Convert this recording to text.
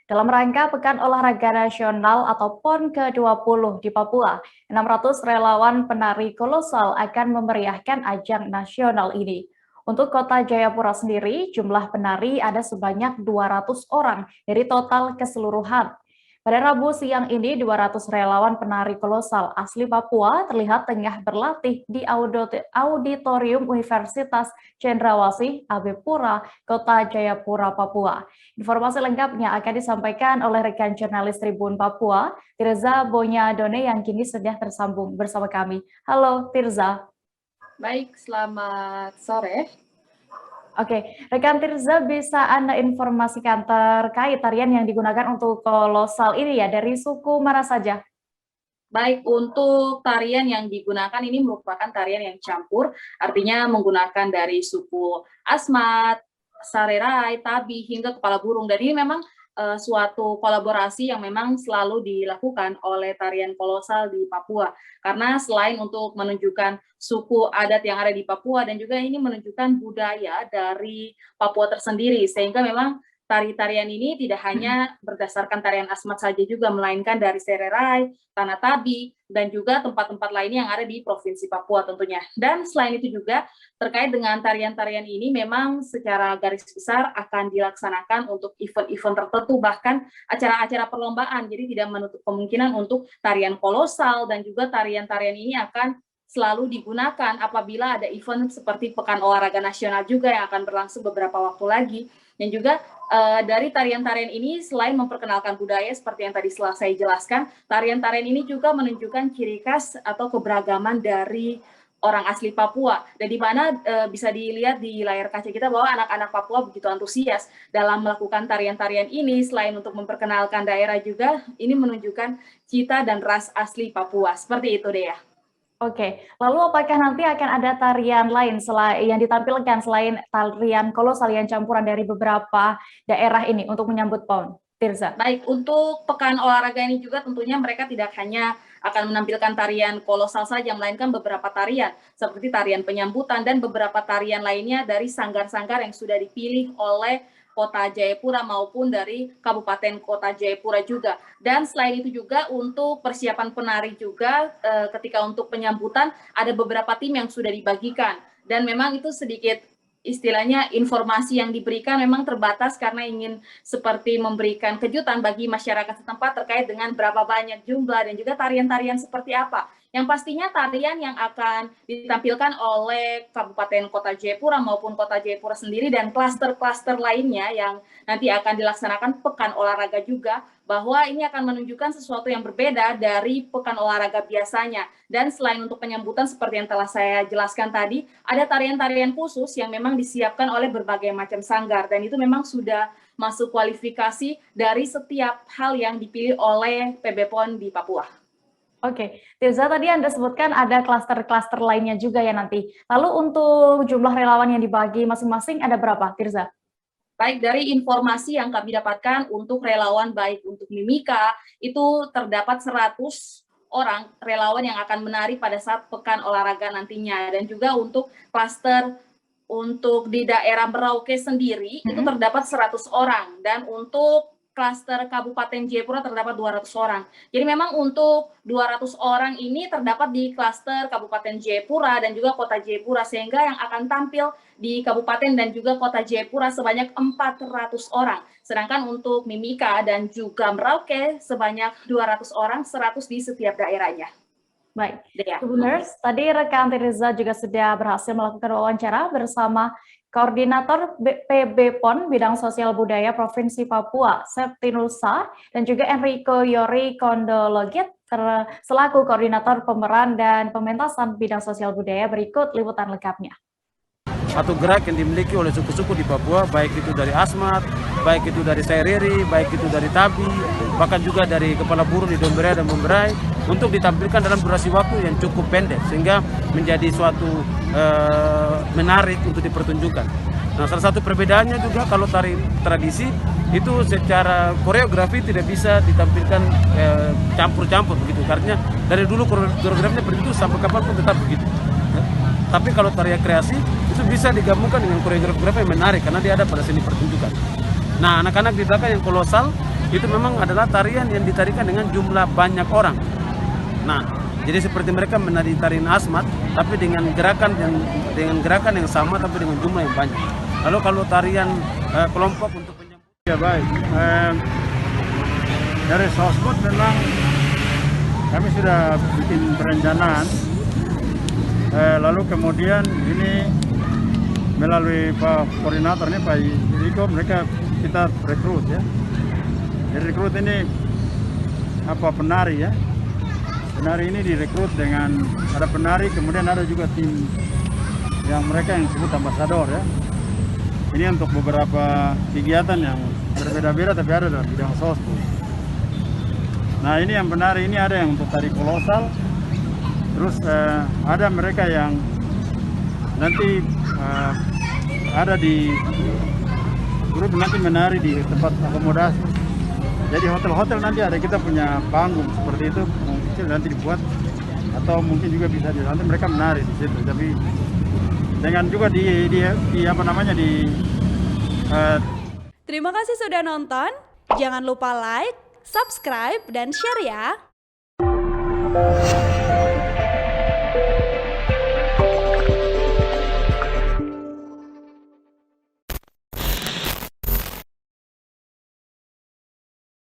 Dalam rangka Pekan Olahraga Nasional atau PON ke-20 di Papua, 600 relawan penari kolosal akan memeriahkan ajang nasional ini. Untuk kota Jayapura sendiri, jumlah penari ada sebanyak 200 orang dari total keseluruhan. Pada Rabu siang ini, 200 relawan penari kolosal asli Papua terlihat tengah berlatih di Auditorium Universitas Cendrawasih, Abe Pura, Kota Jayapura, Papua. Informasi lengkapnya akan disampaikan oleh rekan jurnalis Tribun Papua, Tirza Bonyadone yang kini sudah tersambung bersama kami. Halo Tirza. Baik, selamat sore. Oke, rekan Tirza bisa Anda informasikan terkait tarian yang digunakan untuk kolosal ini ya, dari suku mana saja? Baik, untuk tarian yang digunakan ini merupakan tarian yang campur, artinya menggunakan dari suku Asmat, Sarerai, Tabi, hingga Kepala Burung. Dan ini memang suatu kolaborasi yang memang selalu dilakukan oleh tarian kolosal di Papua. Karena selain untuk menunjukkan suku adat yang ada di Papua, dan juga ini menunjukkan budaya dari Papua tersendiri, sehingga memang tari-tarian ini tidak hanya berdasarkan tarian Asmat saja juga, melainkan dari Sererai, Tanah Tabi, dan juga tempat-tempat lainnya yang ada di Provinsi Papua tentunya. Dan selain itu juga, terkait dengan tarian-tarian ini memang secara garis besar akan dilaksanakan untuk event-event tertentu, bahkan acara-acara perlombaan. Jadi tidak menutup kemungkinan untuk tarian kolosal, dan juga tarian-tarian ini akan selalu digunakan apabila ada event seperti Pekan Olahraga Nasional juga yang akan berlangsung beberapa waktu lagi. Dan juga dari tarian-tarian ini selain memperkenalkan budaya seperti yang tadi setelah saya jelaskan, tarian-tarian ini juga menunjukkan ciri khas atau keberagaman dari orang asli Papua, dan di mana bisa dilihat di layar kaca kita bahwa anak-anak Papua begitu antusias dalam melakukan tarian-tarian ini. Selain untuk memperkenalkan daerah juga, ini menunjukkan cita dan ras asli Papua. Seperti itu deh ya. Oke, lalu apakah nanti akan ada tarian lain yang ditampilkan selain tarian kolosal yang campuran dari beberapa daerah ini untuk menyambut PON? Tirza. Baik, untuk Pekan Olahraga ini juga tentunya mereka tidak hanya akan menampilkan tarian kolosal saja, melainkan beberapa tarian seperti tarian penyambutan dan beberapa tarian lainnya dari sanggar-sanggar yang sudah dipilih oleh Kota Jayapura maupun dari Kabupaten Kota Jayapura juga. Dan selain itu juga untuk persiapan penari juga ketika untuk penyambutan ada beberapa tim yang sudah dibagikan. Dan memang itu sedikit istilahnya informasi yang diberikan memang terbatas karena ingin seperti memberikan kejutan bagi masyarakat setempat terkait dengan berapa banyak jumlah dan juga tarian-tarian seperti apa. Yang pastinya tarian yang akan ditampilkan oleh Kabupaten Kota Jayapura maupun Kota Jayapura sendiri dan klaster-klaster lainnya yang nanti akan dilaksanakan Pekan Olahraga juga, bahwa ini akan menunjukkan sesuatu yang berbeda dari Pekan Olahraga biasanya. Dan selain untuk penyambutan seperti yang telah saya jelaskan tadi, ada tarian-tarian khusus yang memang disiapkan oleh berbagai macam sanggar, dan itu memang sudah masuk kualifikasi dari setiap hal yang dipilih oleh PB PON di Papua. Oke, Tirza tadi Anda sebutkan ada klaster-klaster lainnya juga ya nanti. Lalu untuk jumlah relawan yang dibagi masing-masing ada berapa, Tirza? Baik, dari informasi yang kami dapatkan untuk relawan baik untuk Mimika, itu terdapat 100 orang relawan yang akan menari pada saat Pekan Olahraga nantinya. Dan juga untuk klaster untuk di daerah Merauke sendiri, itu terdapat 100 orang. Dan untuk klaster Kabupaten Jayapura terdapat 200 orang. Jadi memang untuk 200 orang ini terdapat di klaster Kabupaten Jayapura dan juga Kota Jayapura, sehingga yang akan tampil di Kabupaten dan juga Kota Jayapura sebanyak 400 orang. Sedangkan untuk Mimika dan juga Merauke sebanyak 200 orang, 100 di setiap daerahnya. Baik, Tribuners, tadi rekan Tirza juga sudah berhasil melakukan wawancara bersama Koordinator PB PON Bidang Sosial Budaya Provinsi Papua, Septinusa, dan juga Enrico Yori Kondologit, selaku Koordinator Pemeran dan Pementasan Bidang Sosial Budaya. Berikut liputan lengkapnya. Satu gerak yang dimiliki oleh suku-suku di Papua, baik itu dari Asmat, baik itu dari Saireri, baik itu dari Tabi, bahkan juga dari Kepala Burung di Domberai dan Memberai, untuk ditampilkan dalam durasi waktu yang cukup pendek, sehingga menjadi suatu menarik untuk dipertunjukkan. Nah, salah satu perbedaannya juga kalau tari tradisi itu secara koreografi tidak bisa ditampilkan campur-campur begitu, karena dari dulu koreografinya begitu sampai kapanpun tetap begitu. Tapi kalau tarian kreasi itu bisa digabungkan dengan koreografi yang menarik karena dia ada pada seni pertunjukan. Nah, anak-anak di belakang yang kolosal itu memang adalah tarian yang ditarikan dengan jumlah banyak orang. Nah, jadi seperti mereka menari tarian Asmat, tapi dengan gerakan yang sama, tapi dengan jumlah yang banyak. Lalu kalau tarian kelompok untuk penyambut. Ya baik, dari Sosbud memang kami sudah bikin perencanaan, lalu kemudian ini melalui Pak Koordinator ini Pak Riko, kita rekrut ya. Jadi rekrut ini penari ya. Penari ini direkrut dengan ada penari, kemudian ada juga tim yang mereka yang disebut ambasador ya. Ini untuk beberapa kegiatan yang berbeda-beda tapi ada dalam bidang Sosbud. Nah ini yang penari ini ada yang untuk tari kolosal, terus ada mereka yang nanti ada di grup nanti menari di tempat akomodasi. Jadi hotel-hotel nanti ada kita punya panggung seperti itu kecil nanti dibuat, atau mungkin juga bisa nanti mereka menari di situ. Tapi dengan juga Terima kasih sudah nonton. Jangan lupa like, subscribe, dan share ya.